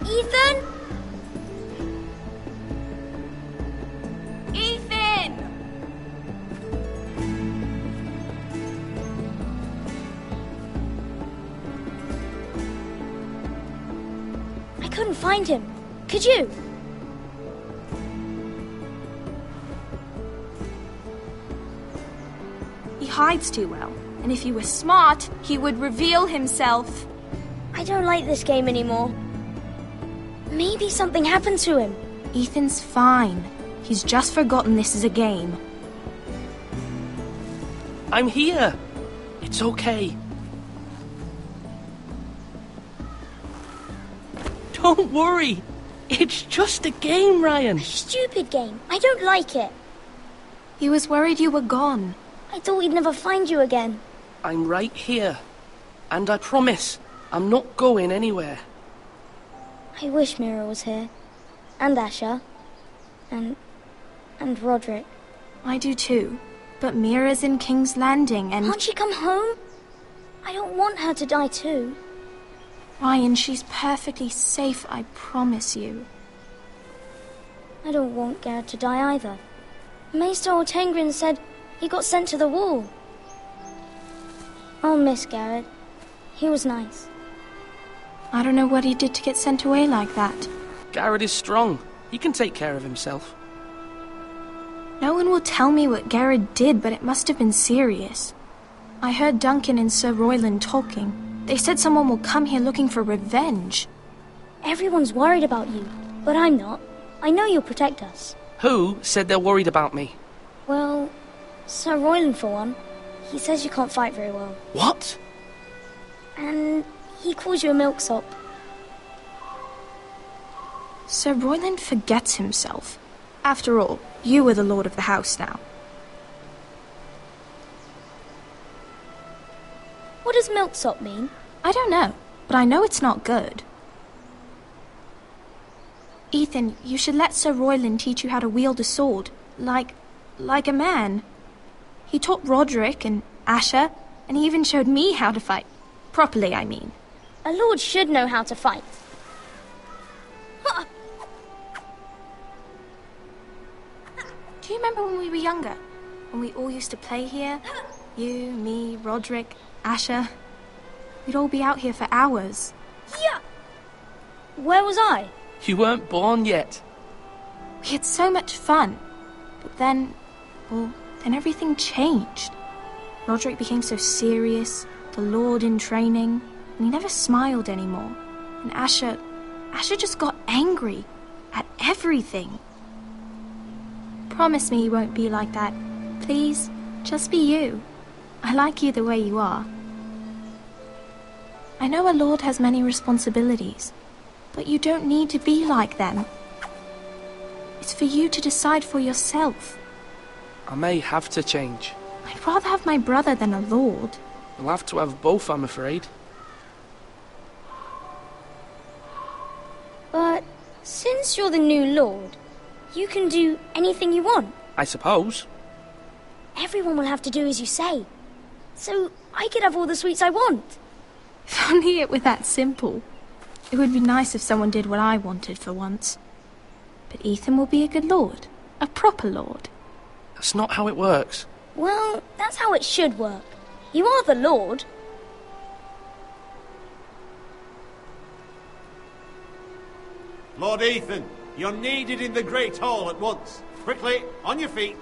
Ethan? Ethan! I couldn't find him. Could you? He hides too well, and if he were smart, he would reveal himself. I don't like this game anymore. Maybe something happened to him. Ethan's fine. He's just forgotten this is a game. I'm here. It's okay. Don't worry. It's just a game, Ryan. A stupid game. I don't like it. He was worried you were gone. I thought we'd never find you again. I'm right here. And I promise, I'm not going anywhere. I wish Mira was here. And Asher. And Roderick. I do too. But Mira's in King's Landing and... Can't she come home? I don't want her to die too. Ryan, she's perfectly safe, I promise you. I don't want Garrett to die either. Maester Ortengrin said he got sent to the wall. I'll miss Garrett. He was nice. I don't know what he did to get sent away like that. Garrett is strong. He can take care of himself. No one will tell me what Garrett did, but it must have been serious. I heard Duncan and Sir Royland talking. They said someone will come here looking for revenge. Everyone's worried about you, but I'm not. I know you'll protect us. Who said they're worried about me? Well, Sir Royland for one. He says you can't fight very well. What? And he calls you a milksop. Sir Royland forgets himself. After all, you are the lord of the house now. What does milksop mean? I don't know, but I know it's not good. Ethan, you should let Sir Royland teach you how to wield a sword, like a man. He taught Roderick and Asher, and he even showed me how to fight. Properly, I mean. A lord should know how to fight. Do you remember when we were younger? When we all used to play here? You, me, Roderick, Asher. We'd all be out here for hours. Yeah. Where was I? You weren't born yet. We had so much fun. But then everything changed. Roderick became so serious, the Lord in training, and he never smiled anymore. And Asher just got angry at everything. Promise me you won't be like that. Please, just be you. I like you the way you are. I know a lord has many responsibilities, but you don't need to be like them. It's for you to decide for yourself. I may have to change. I'd rather have my brother than a lord. We'll have to have both, I'm afraid. But since you're the new lord, you can do anything you want. I suppose. Everyone will have to do as you say. So I could have all the sweets I want. If only it were that simple. It would be nice if someone did what I wanted for once. But Ethan will be a good lord. A proper lord. That's not how it works. Well, that's how it should work. You are the lord. Lord Ethan, you're needed in the Great Hall at once. Quickly, on your feet.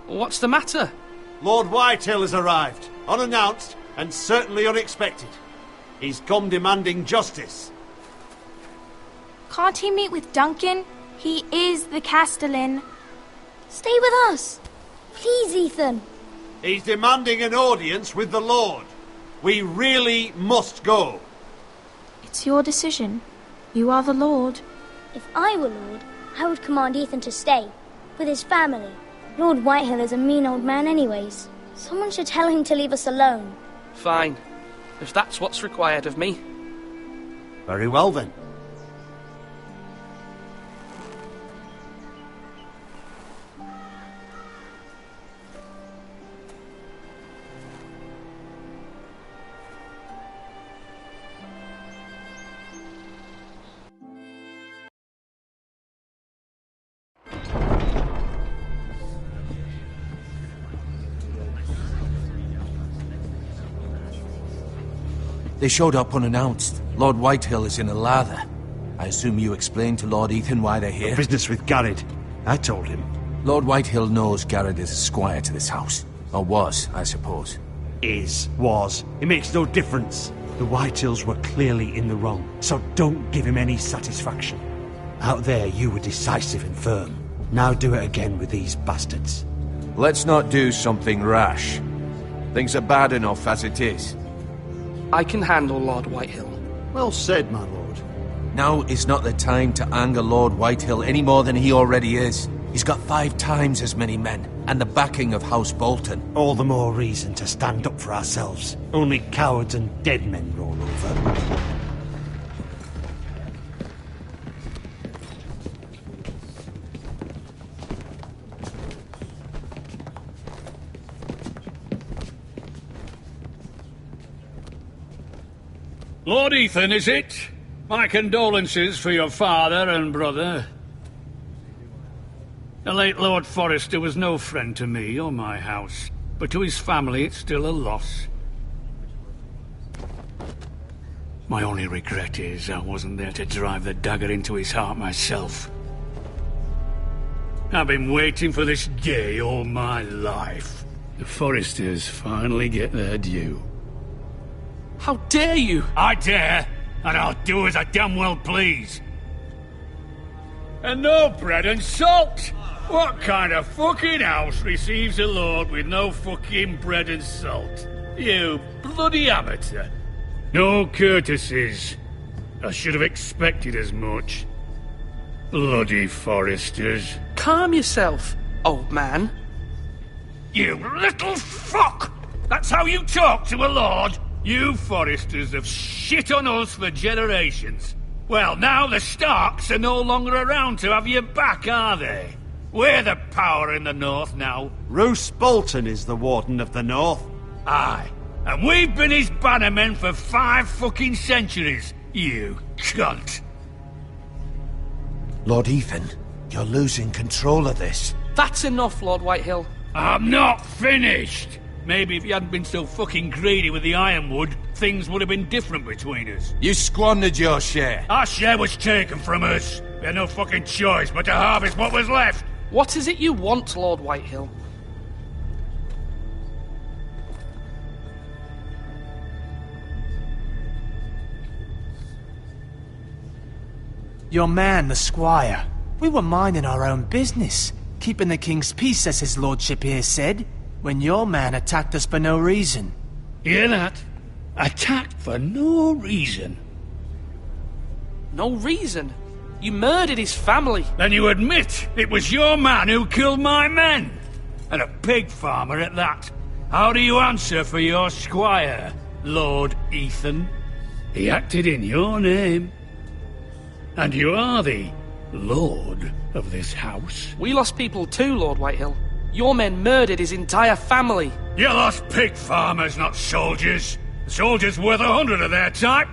What's the matter? Lord Whitehill has arrived, unannounced and certainly unexpected. He's come demanding justice. Can't he meet with Duncan? He is the Castellan. Stay with us. Please, Ethan. He's demanding an audience with the Lord. We really must go. It's your decision. You are the lord. If I were lord, I would command Ethan to stay, with his family. Lord Whitehill is a mean old man anyways. Someone should tell him to leave us alone. Fine. If that's what's required of me. Very well then. They showed up unannounced. Lord Whitehill is in a lather. I assume you explained to Lord Ethan why they're here? Business with Garrett. I told him. Lord Whitehill knows Garrett is a squire to this house. Or was, I suppose. Was. It makes no difference. The Whitehills were clearly in the wrong, so don't give him any satisfaction. Out there, you were decisive and firm. Now do it again with these bastards. Let's not do something rash. Things are bad enough as it is. I can handle Lord Whitehill. Well said, my lord. Now is not the time to anger Lord Whitehill any more than he already is. He's got 5 times as many men, and the backing of House Bolton. All the more reason to stand up for ourselves. Only cowards and dead men roll over. Lord Ethan, is it? My condolences for your father and brother. The late Lord Forrester was no friend to me or my house, but to his family it's still a loss. My only regret is I wasn't there to drive the dagger into his heart myself. I've been waiting for this day all my life. The Forresters finally get their due. How dare you! I dare, and I'll do as I damn well please. And no bread and salt! What kind of fucking house receives a lord with no fucking bread and salt? You bloody amateur. No courtesies. I should have expected as much. Bloody Forresters. Calm yourself, old man. You little fuck! That's how you talk to a lord? You Forresters have shit on us for generations. Well, now the Starks are no longer around to have you back, are they? We're the power in the north now. Roose Bolton is the Warden of the North. Aye. And we've been his bannermen for 5 fucking centuries, you cunt. Lord Ethan, you're losing control of this. That's enough, Lord Whitehill. I'm not finished. Maybe if you hadn't been so fucking greedy with the ironwood, things would have been different between us. You squandered your share. Our share was taken from us. We had no fucking choice but to harvest what was left. What is it you want, Lord Whitehill? Your man, the squire. We were minding our own business, keeping the king's peace, as his lordship here said, when your man attacked us for no reason. Hear that? Attacked for no reason. No reason? You murdered his family. Then you admit it was your man who killed my men. And a pig farmer at that. How do you answer for your squire, Lord Ethan? He acted in your name. And you are the lord of this house. We lost people too, Lord Whitehill. Your men murdered his entire family. You lost pig farmers, not soldiers. The soldiers worth 100 of their type.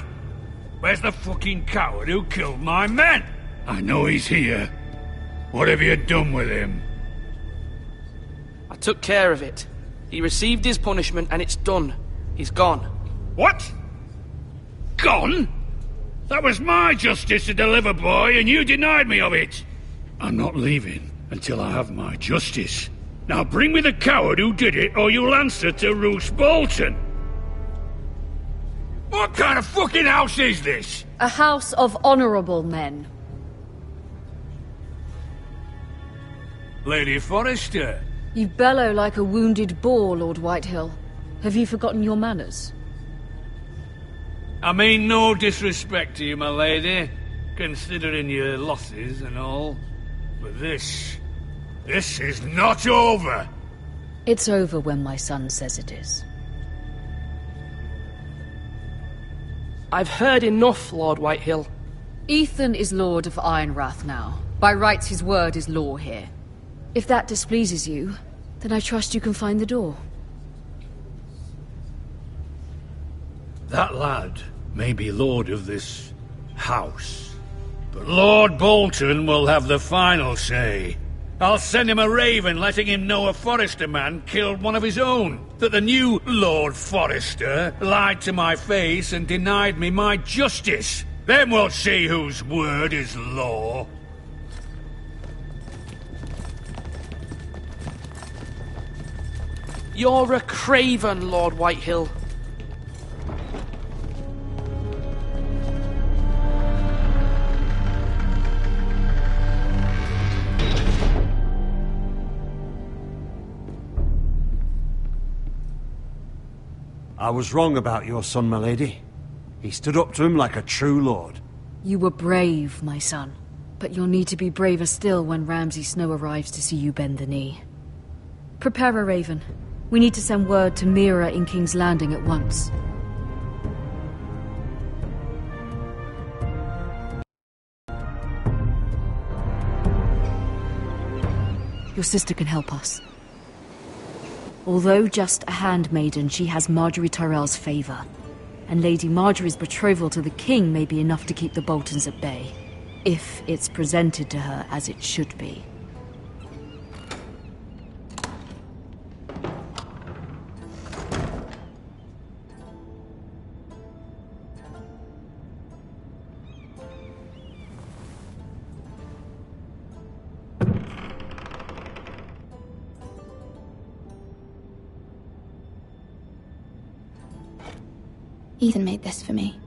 Where's the fucking coward who killed my men? I know he's here. What have you done with him? I took care of it. He received his punishment and it's done. He's gone. What? Gone? That was my justice to deliver, boy, and you denied me of it. I'm not leaving until I have my justice. Now bring me the coward who did it, or you'll answer to Roose Bolton. What kind of fucking house is this? A house of honourable men. Lady Forrester. You bellow like a wounded boar, Lord Whitehill. Have you forgotten your manners? I mean no disrespect to you, my lady, considering your losses and all. But this is not over. It's over when my son says it is. I've heard enough, Lord Whitehill. Ethan is Lord of Ironrath now. By rights, his word is law here. If that displeases you, then I trust you can find the door. That lad may be lord of this house, but Lord Bolton will have the final say. I'll send him a raven letting him know a Forrester man killed one of his own. That the new Lord Forrester lied to my face and denied me my justice. Then we'll see whose word is law. You're a craven, Lord Whitehill. I was wrong about your son, my lady. He stood up to him like a true lord. You were brave, my son. But you'll need to be braver still when Ramsay Snow arrives to see you bend the knee. Prepare a raven. We need to send word to Mira in King's Landing at once. Your sister can help us. Although just a handmaiden, she has Marjorie Tyrell's favor. And Lady Marjorie's betrothal to the king may be enough to keep the Boltons at bay. If it's presented to her as it should be. Ethan made this for me.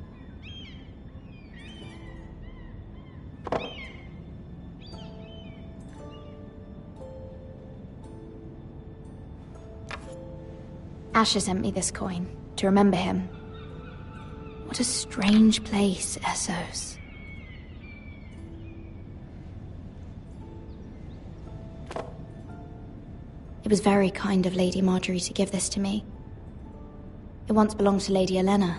Asher sent me this coin to remember him. What a strange place, Essos. It was very kind of Lady Marjorie to give this to me. It once belonged to Lady Elena.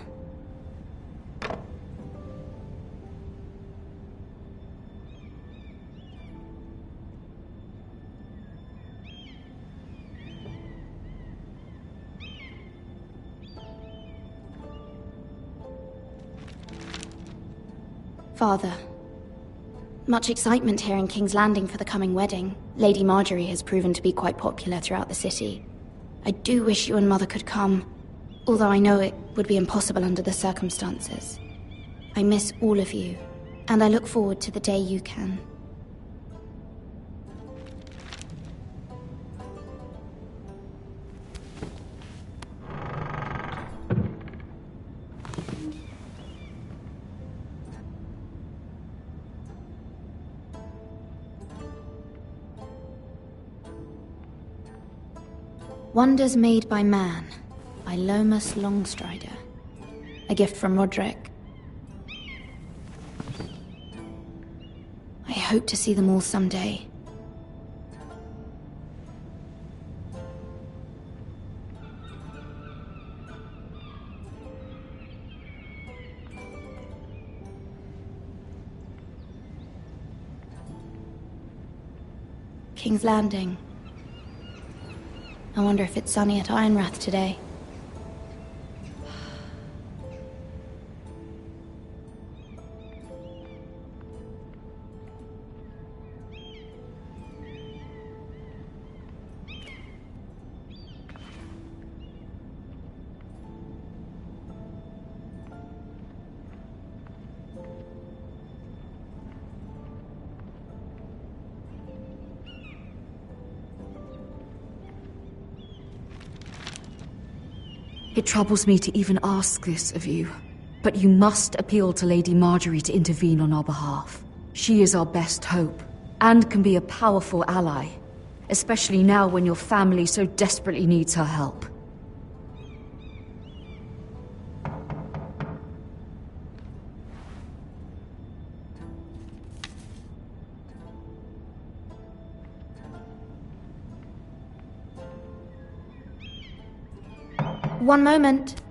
Father, much excitement here in King's Landing for the coming wedding. Lady Marjorie has proven to be quite popular throughout the city. I do wish you and Mother could come. Although I know it would be impossible under the circumstances. I miss all of you, and I look forward to the day you can. Wonders Made by Man. By Lomas Longstrider. A gift from Roderick. I hope to see them all someday. King's Landing. I wonder if it's sunny at Ironrath today. It troubles me to even ask this of you, but you must appeal to Lady Marjorie to intervene on our behalf. She is our best hope, and can be a powerful ally, especially now when your family so desperately needs her help. One moment.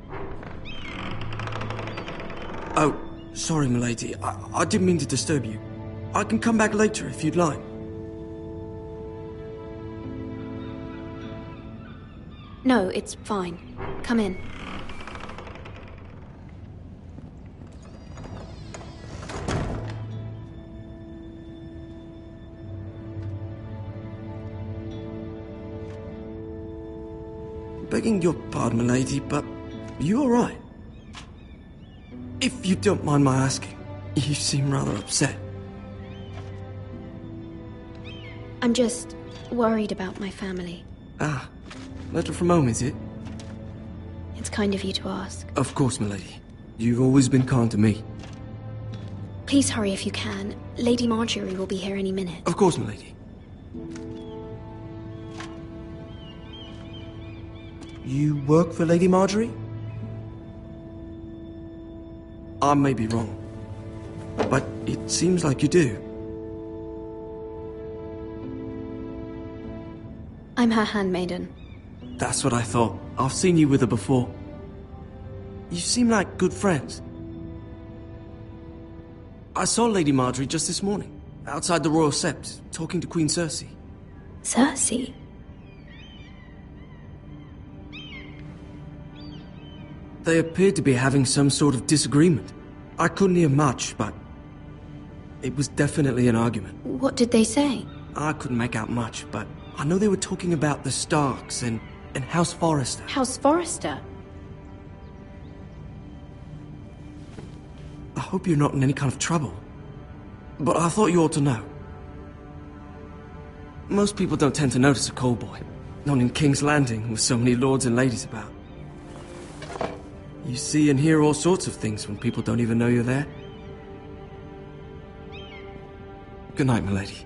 Oh, sorry, milady. I didn't mean to disturb you. I can come back later if you'd like. No, it's fine. Come in. Begging your pardon, milady, but are you alright? If you don't mind my asking, you seem rather upset. I'm just worried about my family. Ah, letter from home, is it? It's kind of you to ask. Of course, milady. You've always been kind to me. Please hurry if you can. Lady Marjorie will be here any minute. Of course, milady. You work for Lady Marjorie? I may be wrong, but it seems like you do. I'm her handmaiden. That's what I thought. I've seen you with her before. You seem like good friends. I saw Lady Marjorie just this morning, outside the Royal Sept, talking to Queen Cersei. Cersei? They appeared to be having some sort of disagreement. I couldn't hear much, but it was definitely an argument. What did they say? I couldn't make out much, but I know they were talking about the Starks and House Forrester. House Forrester? I hope you're not in any kind of trouble. But I thought you ought to know. Most people don't tend to notice a callboy. Not in King's Landing, with so many lords and ladies about. You see and hear all sorts of things when people don't even know you're there. Good night, milady.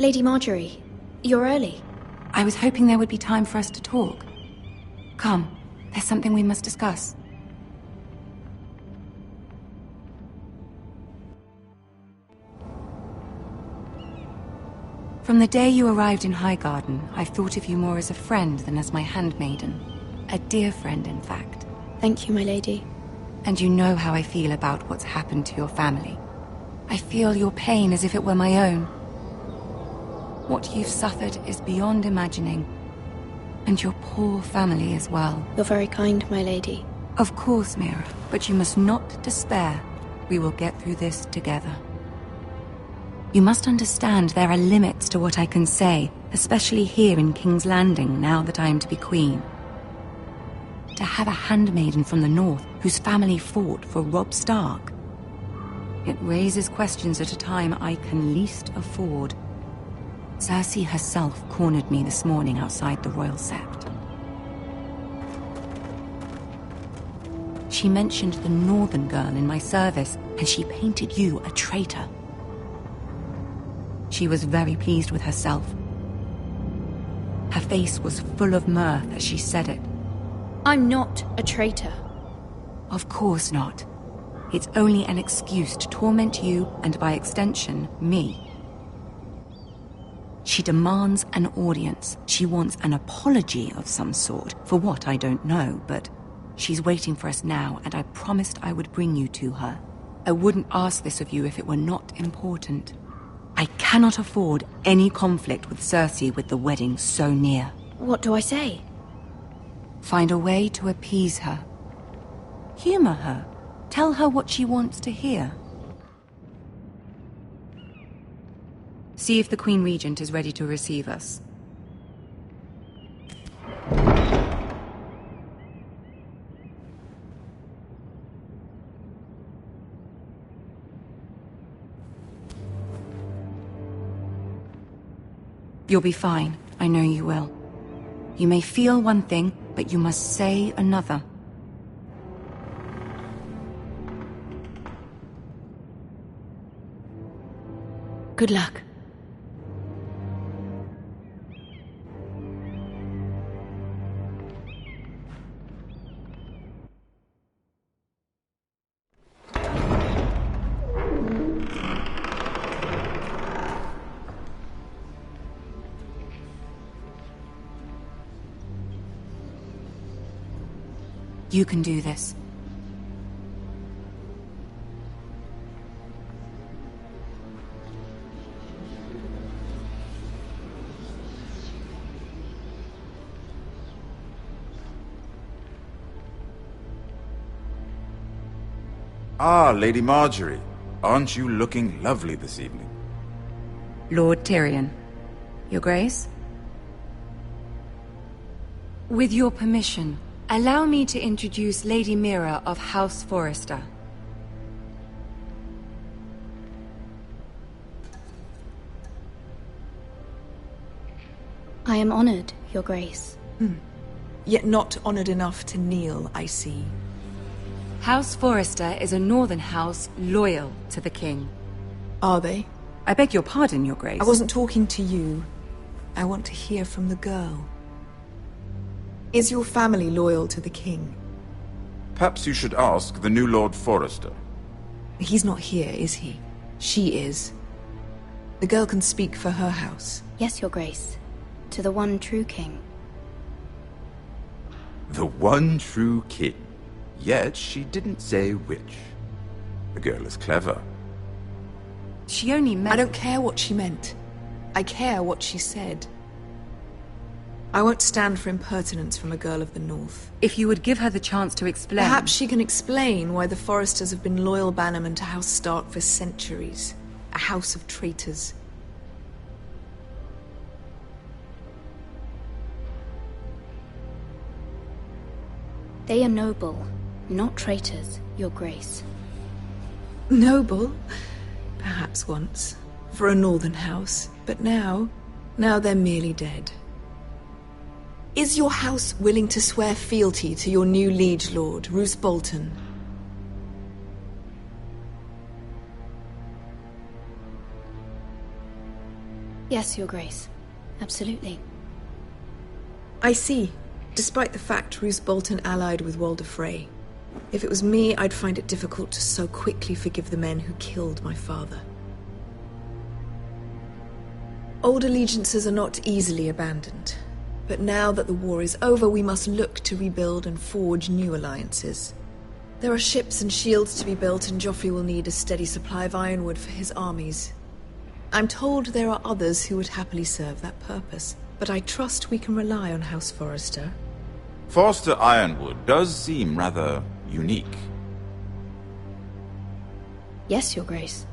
Lady Marjorie, you're early. I was hoping there would be time for us to talk. Come, there's something we must discuss. From the day you arrived in Highgarden, I've thought of you more as a friend than as my handmaiden. A dear friend, in fact. Thank you, my lady. And you know how I feel about what's happened to your family. I feel your pain as if it were my own. What you've suffered is beyond imagining. And your poor family as well. You're very kind, my lady. Of course, Mira, but you must not despair. We will get through this together. You must understand there are limits to what I can say, especially here in King's Landing, now that I am to be queen. To have a handmaiden from the north whose family fought for Robb Stark. It raises questions at a time I can least afford. Cersei herself cornered me this morning outside the Royal Sept. She mentioned the northern girl in my service, and she painted you a traitor. She was very pleased with herself. Her face was full of mirth as she said it. I'm not a traitor. Of course not. It's only an excuse to torment you, and by extension, me. She demands an audience. She wants an apology of some sort. For what, I don't know, but she's waiting for us now, and I promised I would bring you to her. I wouldn't ask this of you if it were not important. I cannot afford any conflict with Cersei with the wedding so near. What do I say? Find a way to appease her. Humor her. Tell her what she wants to hear. See if the Queen Regent is ready to receive us. You'll be fine. I know you will. You may feel one thing, but you must say another. Good luck. You can do this. Ah, Lady Marjorie. Aren't you looking lovely this evening? Lord Tyrion. Your Grace? With your permission, allow me to introduce Lady Mira of House Forrester. I am honored, Your Grace. Yet not honored enough to kneel, I see. House Forrester is a northern house loyal to the king. Are they? I beg your pardon, Your Grace. I wasn't talking to you. I want to hear from the girl. Is your family loyal to the king? Perhaps you should ask the new Lord Forrester. He's not here, is he? She is. The girl can speak for her house. Yes, Your Grace. To the one true king. The one true king. Yet she didn't say which. The girl is clever. She only meant... I don't care what she meant. I care what she said. I won't stand for impertinence from a girl of the North. If you would give her the chance to explain... Perhaps she can explain why the Forresters have been loyal bannermen to House Stark for centuries. A house of traitors. They are noble, not traitors, Your Grace. Noble? Perhaps once. For a northern house. But now they're merely dead. Is your house willing to swear fealty to your new liege lord, Roose Bolton? Yes, Your Grace. Absolutely. I see. Despite the fact Roose Bolton allied with Walder Frey. If it was me, I'd find it difficult to so quickly forgive the men who killed my father. Old allegiances are not easily abandoned. But now that the war is over, we must look to rebuild and forge new alliances. There are ships and shields to be built, and Joffrey will need a steady supply of ironwood for his armies. I'm told there are others who would happily serve that purpose, but I trust we can rely on House Forrester. Forster Ironwood does seem rather unique. Yes, Your Grace.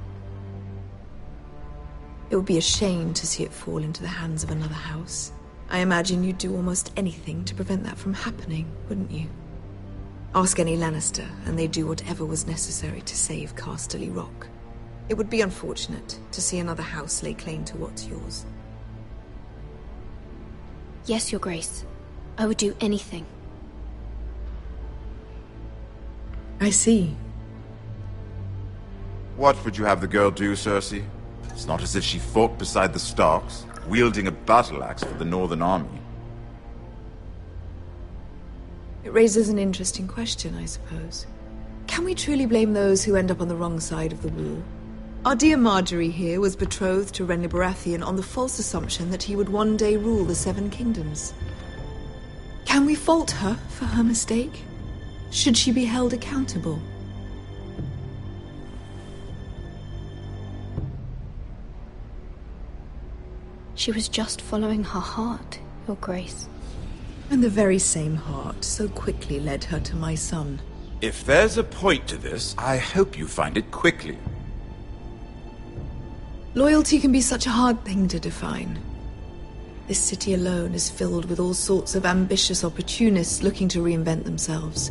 It would be a shame to see it fall into the hands of another house. I imagine you'd do almost anything to prevent that from happening, wouldn't you? Ask any Lannister, and they'd do whatever was necessary to save Casterly Rock. It would be unfortunate to see another house lay claim to what's yours. Yes, Your Grace. I would do anything. I see. What would you have the girl do, Cersei? It's not as if she fought beside the Starks, wielding a battle axe for the Northern Army. It raises an interesting question, I suppose. Can we truly blame those who end up on the wrong side of the war? Our dear Marjorie here was betrothed to Renly Baratheon on the false assumption that he would one day rule the Seven Kingdoms. Can we fault her for her mistake? Should she be held accountable? She was just following her heart, Your Grace. And the very same heart so quickly led her to my son. If there's a point to this, I hope you find it quickly. Loyalty can be such a hard thing to define. This city alone is filled with all sorts of ambitious opportunists looking to reinvent themselves,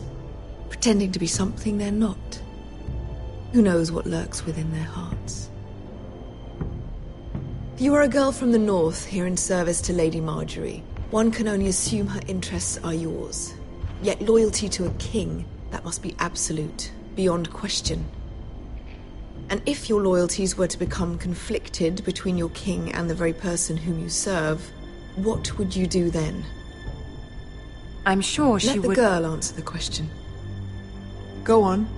pretending to be something they're not. Who knows what lurks within their hearts? You are a girl from the north, here in service to Lady Marjorie. One can only assume her interests are yours. Yet loyalty to a king, that must be absolute, beyond question. And if your loyalties were to become conflicted between your king and the very person whom you serve, what would you do then? I'm sure she would... Let the girl answer the question. Go on.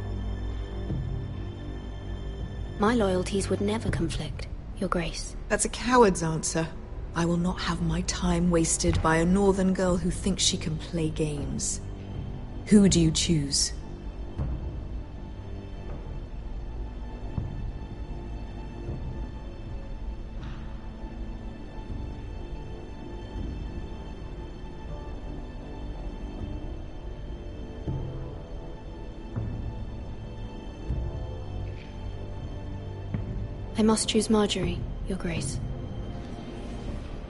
My loyalties would never conflict, Your Grace. That's a coward's answer. I will not have my time wasted by a northern girl who thinks she can play games. Who do you choose? I must choose Marjorie, Your Grace.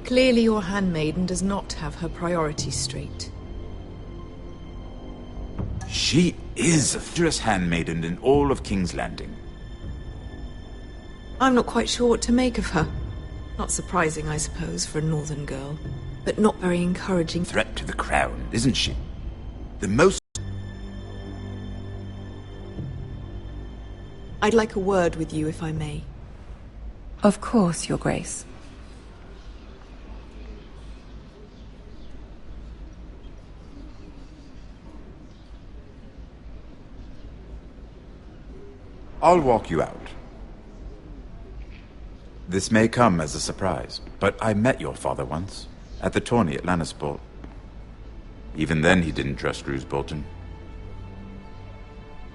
Clearly your handmaiden does not have her priorities straight. She is the fiercest handmaiden in all of King's Landing. I'm not quite sure what to make of her. Not surprising, I suppose, for a northern girl, but not very encouraging. Threat to the crown, isn't she? The most... I'd like a word with you, if I may. Of course, Your Grace. I'll walk you out. This may come as a surprise, but I met your father once, at the tourney at Lannisport. Even then he didn't trust Roose Bolton.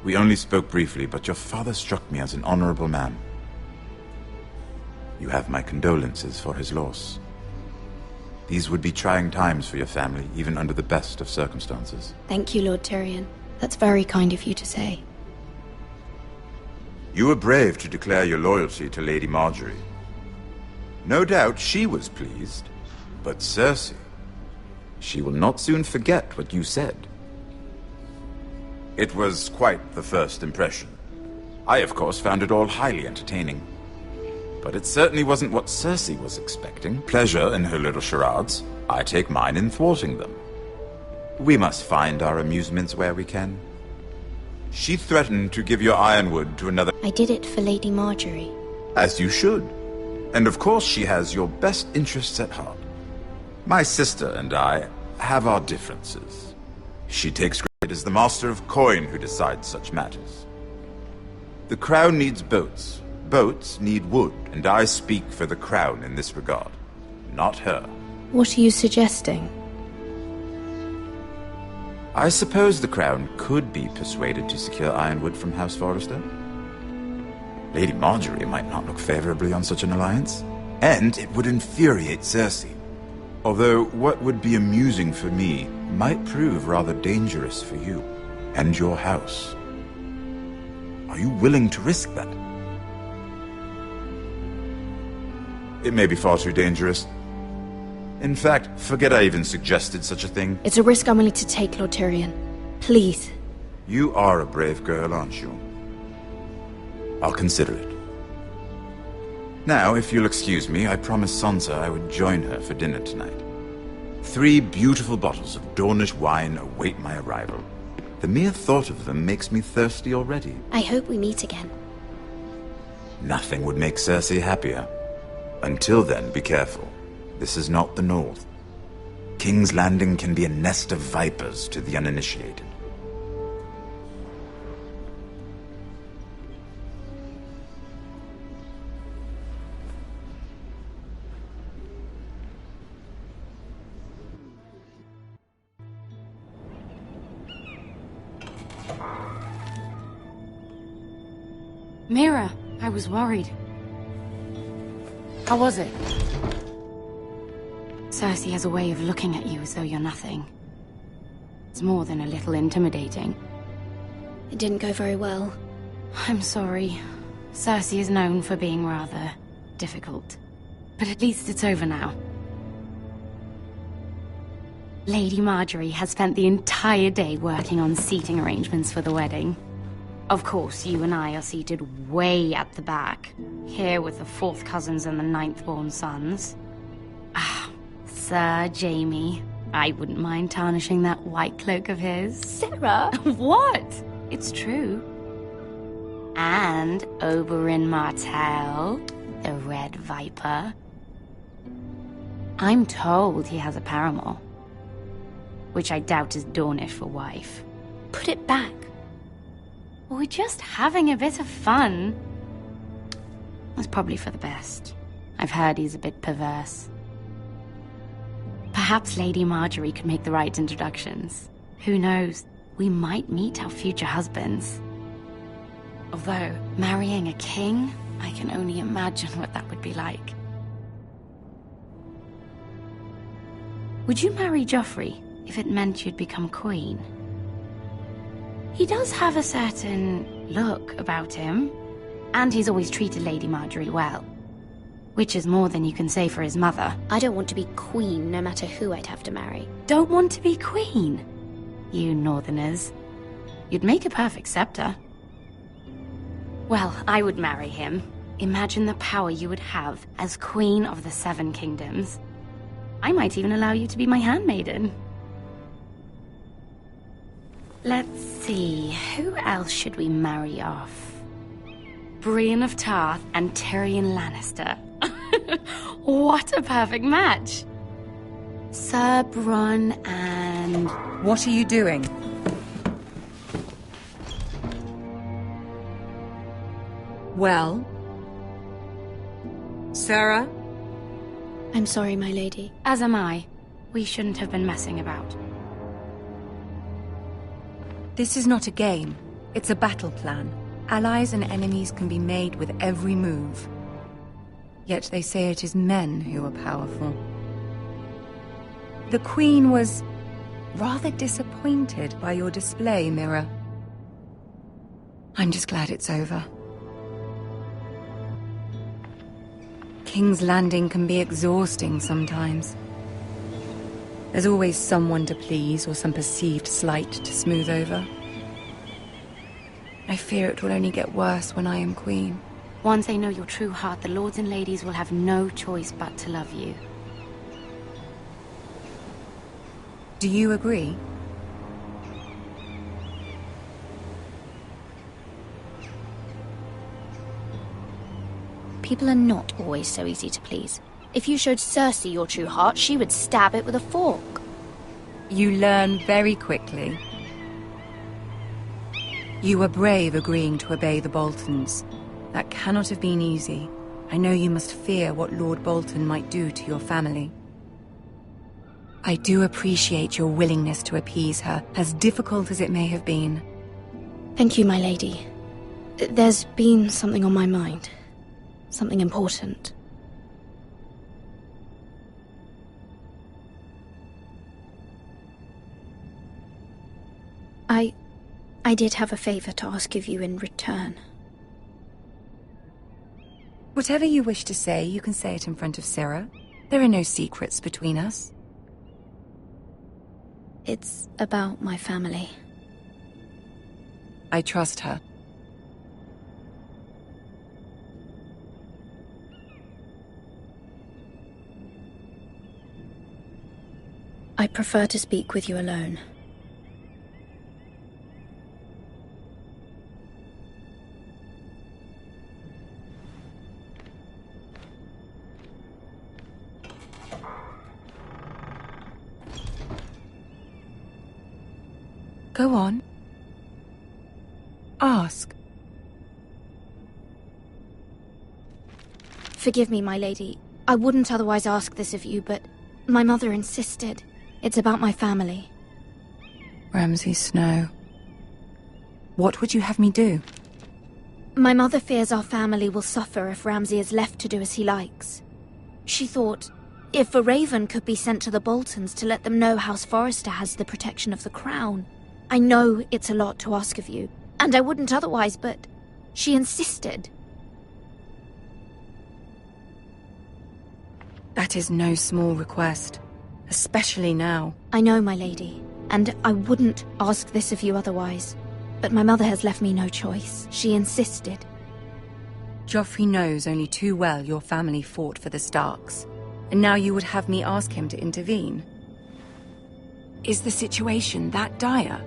We only spoke briefly, but your father struck me as an honorable man. You have my condolences for his loss. These would be trying times for your family, even under the best of circumstances. Thank you, Lord Tyrion. That's very kind of you to say. You were brave to declare your loyalty to Lady Marjorie. No doubt she was pleased, but Cersei, she will not soon forget what you said. It was quite the first impression. I, of course, found it all highly entertaining. But it certainly wasn't what Cersei was expecting. Pleasure in her little charades. I take mine in thwarting them. We must find our amusements where we can. She threatened to give your ironwood to another... I did it for Lady Marjorie. As you should. And of course she has your best interests at heart. My sister and I have our differences. She takes credit as the master of coin who decides such matters. The crown needs boats. Boats need wood, and I speak for the crown in this regard, not her. What are you suggesting? I suppose the crown could be persuaded to secure ironwood from House Forrester. Lady Marjorie might not look favorably on such an alliance, and it would infuriate Cersei. Although what would be amusing for me might prove rather dangerous for you and your house. Are you willing to risk that? It may be far too dangerous. In fact, forget I even suggested such a thing. It's a risk I'm willing to take, Lord Tyrion. Please. You are a brave girl, aren't you? I'll consider it. Now, if you'll excuse me, I promised Sansa I would join her for dinner tonight. 3 beautiful bottles of Dornish wine await my arrival. The mere thought of them makes me thirsty already. I hope we meet again. Nothing would make Cersei happier. Until then, be careful. This is not the North. King's Landing can be a nest of vipers to the uninitiated. Mira, I was worried. How was it? Cersei has a way of looking at you as though you're nothing. It's more than a little intimidating. It didn't go very well. I'm sorry. Cersei is known for being rather difficult. But at least it's over now. Lady Marjorie has spent the entire day working on seating arrangements for the wedding. Of course, you and I are seated way at the back, here with the 4th cousins and the 9th-born sons. Ah, Sir Jaime. I wouldn't mind tarnishing that white cloak of his. Sarah! What? It's true. And Oberyn Martell, the Red Viper. I'm told he has a paramour, which I doubt is Dornish for wife. Put it back. We're just having a bit of fun. That's probably for the best. I've heard he's a bit perverse. Perhaps Lady Marjorie could make the right introductions. Who knows? We might meet our future husbands. Although, marrying a king, I can only imagine what that would be like. Would you marry Joffrey if it meant you'd become queen? He does have a certain look about him. And he's always treated Lady Marjorie well. Which is more than you can say for his mother. I don't want to be queen, no matter who I'd have to marry. Don't want to be queen? You northerners. You'd make a perfect scepter. Well, I would marry him. Imagine the power you would have as Queen of the Seven Kingdoms. I might even allow you to be my handmaiden. Let's see, who else should we marry off? Brienne of Tarth and Tyrion Lannister. What a perfect match! Sir Bronn and... What are you doing? Well? Sarah? I'm sorry, my lady. As am I. We shouldn't have been messing about. This is not a game. It's a battle plan. Allies and enemies can be made with every move. Yet they say it is men who are powerful. The Queen was rather disappointed by your display, Mira. I'm just glad it's over. King's Landing can be exhausting sometimes. There's always someone to please or some perceived slight to smooth over. I fear it will only get worse when I am queen. Once they know your true heart, the lords and ladies will have no choice but to love you. Do you agree? People are not always so easy to please. If you showed Cersei your true heart, she would stab it with a fork. You learn very quickly. You were brave agreeing to obey the Boltons. That cannot have been easy. I know you must fear what Lord Bolton might do to your family. I do appreciate your willingness to appease her, as difficult as it may have been. Thank you, my lady. There's been something on my mind. Something important. I did have a favor to ask of you in return. Whatever you wish to say, you can say it in front of Sarah. There are no secrets between us. It's about my family. I trust her. I prefer to speak with you alone. Go on. Ask. Forgive me, my lady. I wouldn't otherwise ask this of you, but my mother insisted. It's about my family. Ramsay Snow. What would you have me do? My mother fears our family will suffer if Ramsay is left to do as he likes. She thought, if a raven could be sent to the Boltons to let them know House Forrester has the protection of the crown. I know it's a lot to ask of you, and I wouldn't otherwise, but she insisted. That is no small request, especially now. I know, my lady, and I wouldn't ask this of you otherwise. But my mother has left me no choice. She insisted. Joffrey knows only too well your family fought for the Starks, and now you would have me ask him to intervene. Is the situation that dire?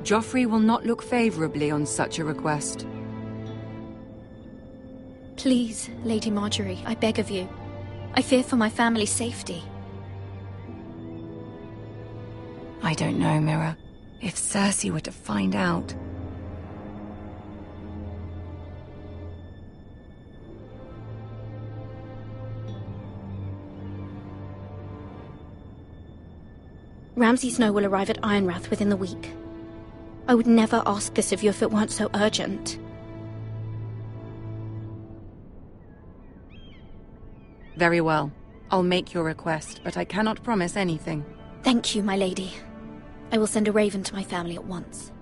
Joffrey will not look favorably on such a request. Please, Lady Marjorie, I beg of you. I fear for my family's safety. I don't know, Mira. If Cersei were to find out... Ramsay Snow will arrive at Ironrath within the week. I would never ask this of you if it weren't so urgent. Very well. I'll make your request, but I cannot promise anything. Thank you, my lady. I will send a raven to my family at once.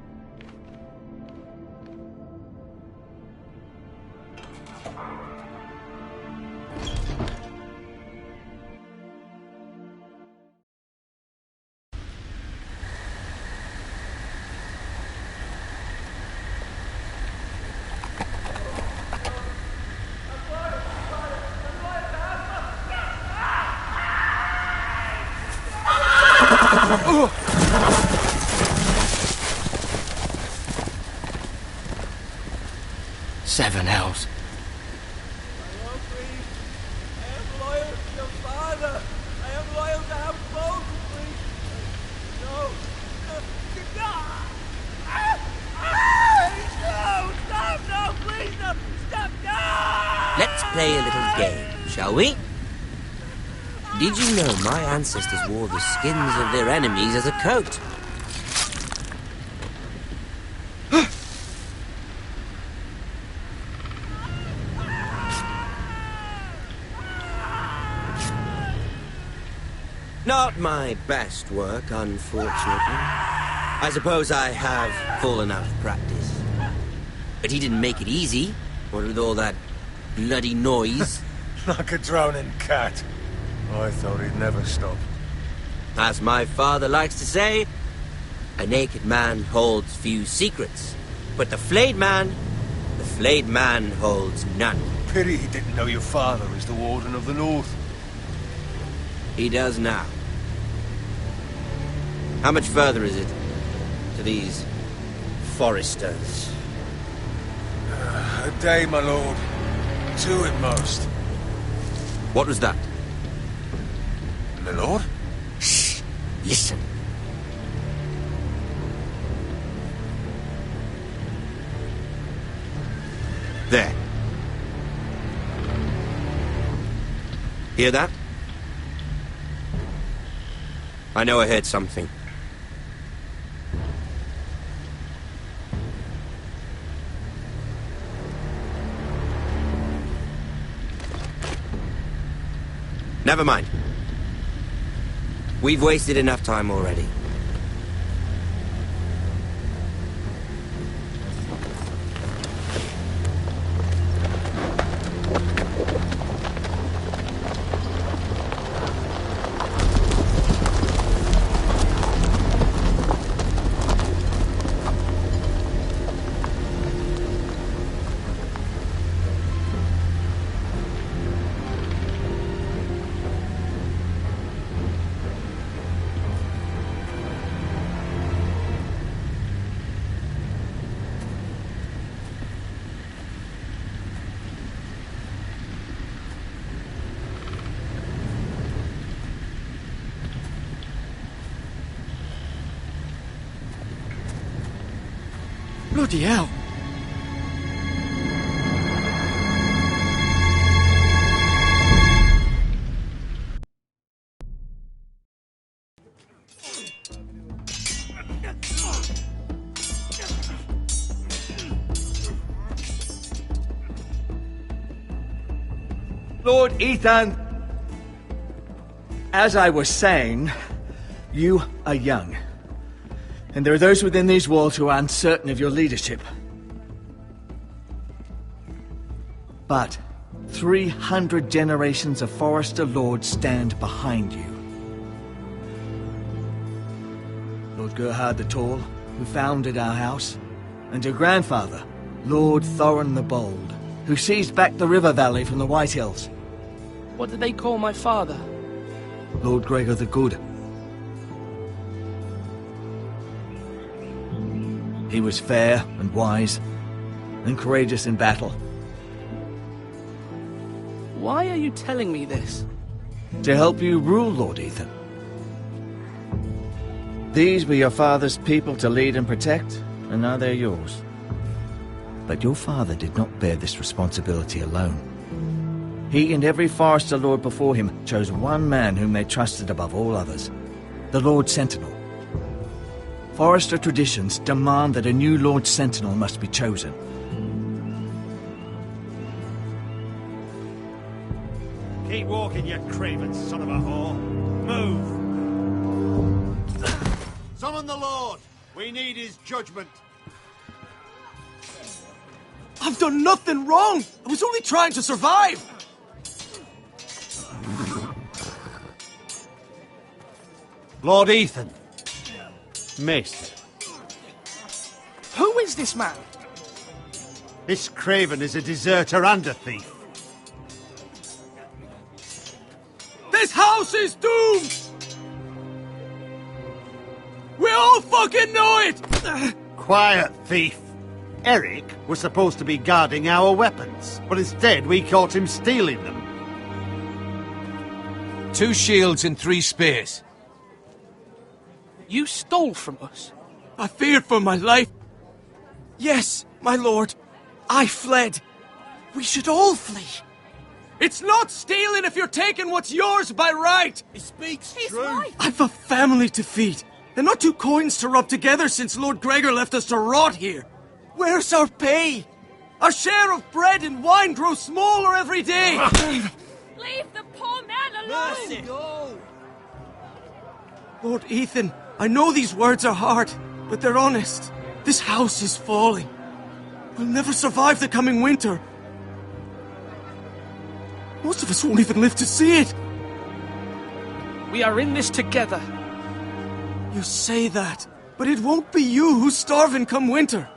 Seven hells. Let's play a little game, shall we? Did you know my ancestors wore the skins of their enemies as a coat? Not my best work, unfortunately. I suppose I have fallen out of practice. But he didn't make it easy, what with all that bloody noise. Like a drowning cat. I thought he'd never stop. As my father likes to say, a naked man holds few secrets. But the flayed man holds none. Pity he didn't know your father is the Warden of the North. He does now. How much further is it to these foresters? A day, my lord. 2 at most. What was that? My lord? Shh! Listen. There. Hear that? I know I heard something. Never mind. We've wasted enough time already. Bloody hell. Lord Ethan, as I was saying, you are young. And there are those within these walls who are uncertain of your leadership. But 300 generations of Forester Lords stand behind you. Lord Gerhard the Tall, who founded our house, and your grandfather, Lord Thorin the Bold, who seized back the river valley from the White Hills. What did they call my father? Lord Gregor the Good. He was fair and wise, and courageous in battle. Why are you telling me this? To help you rule, Lord Ethan. These were your father's people to lead and protect, and now they're yours. But your father did not bear this responsibility alone. He and every Forester Lord before him chose one man whom they trusted above all others, the Lord Sentinel. Forester traditions demand that a new Lord Sentinel must be chosen. Keep walking, you craven son of a whore. Move! Summon the Lord! We need his judgment. I've done nothing wrong! I was only trying to survive! Lord Ethan. Miss. Who is this man? This craven is a deserter and a thief. This house is doomed! all fucking know it! Quiet, thief. Eric was supposed to be guarding our weapons, but instead we caught him stealing them. 2 shields and 3 spears. You stole from us? I feared for my life. Yes, my lord. I fled. We should all flee. It's not stealing if you're taking what's yours by right! He speaks true. I've a family to feed, and not 2 coins to rub together since Lord Gregor left us to rot here. Where's our pay? Our share of bread and wine grows smaller every day! Leave the poor man alone! Mercy. No. Lord Ethan, I know these words are hard, but they're honest. This house is falling. We'll never survive the coming winter. Most of us won't even live to see it. We are in this together. You say that, but it won't be you who's starving come winter.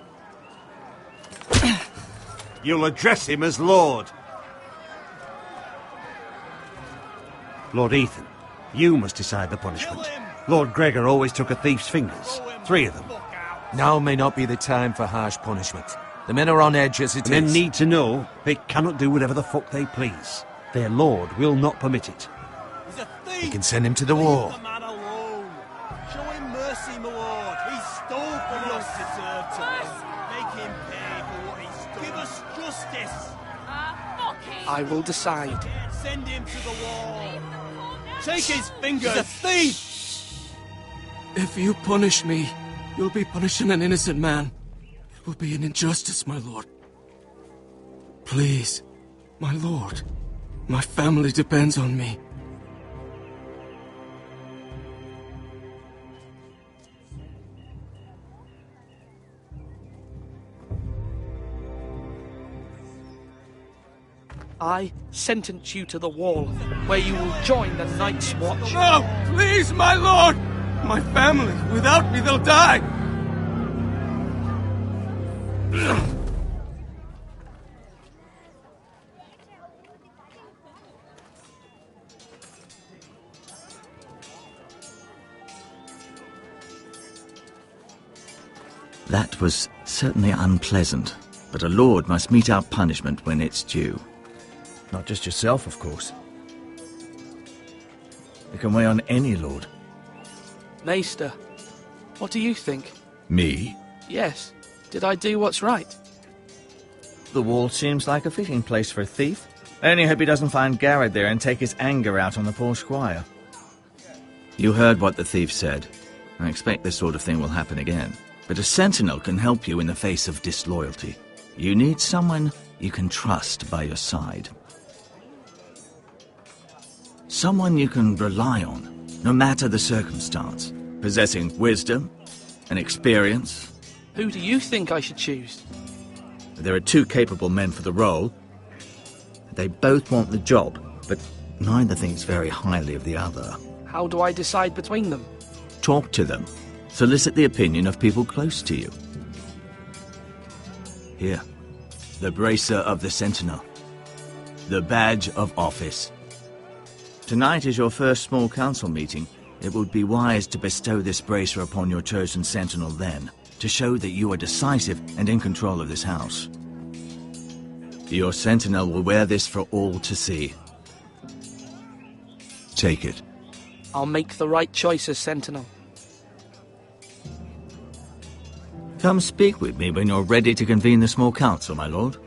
You'll address him as Lord. Lord Ethan, you must decide the punishment. Lord Gregor always took a thief's fingers. 3 of them. Now may not be the time for harsh punishment. The men are on edge as it is. Men need to know they cannot do whatever the fuck they please. Their lord will not permit it. He's a thief! We can send him to the wall. Leave the man alone. Show him mercy, my lord. He stole from us. Deserve to make him pay for what he stole. Give us justice. I will decide. Send him to the wall. Take his fingers. He's a thief! If you punish me, you'll be punishing an innocent man. It will be an injustice, my lord. Please, my lord. My family depends on me. I sentence you to the wall, where you will join the Night's Watch. No! Please, my lord! My family, without me, they'll die! That was certainly unpleasant, but a lord must mete out punishment when it's due. Not just yourself, of course. It can weigh on any lord. Maester, what do you think? Me? Yes. Did I do what's right? The wall seems like a fitting place for a thief. I only hope he doesn't find Garrett there and take his anger out on the poor squire. You heard what the thief said. I expect this sort of thing will happen again. But a sentinel can help you in the face of disloyalty. You need someone you can trust by your side. Someone you can rely on, no matter the circumstance. Possessing wisdom and experience. Who do you think I should choose? There are 2 capable men for the role. They both want the job, but neither thinks very highly of the other. How do I decide between them? Talk to them. Solicit the opinion of people close to you. Here, the bracer of the Sentinel. The badge of office. Tonight is your first small council meeting. It would be wise to bestow this bracer upon your chosen Sentinel then, to show that you are decisive and in control of this house. Your Sentinel will wear this for all to see. Take it. I'll make the right choice as Sentinel. Come speak with me when you're ready to convene the small council, my lord.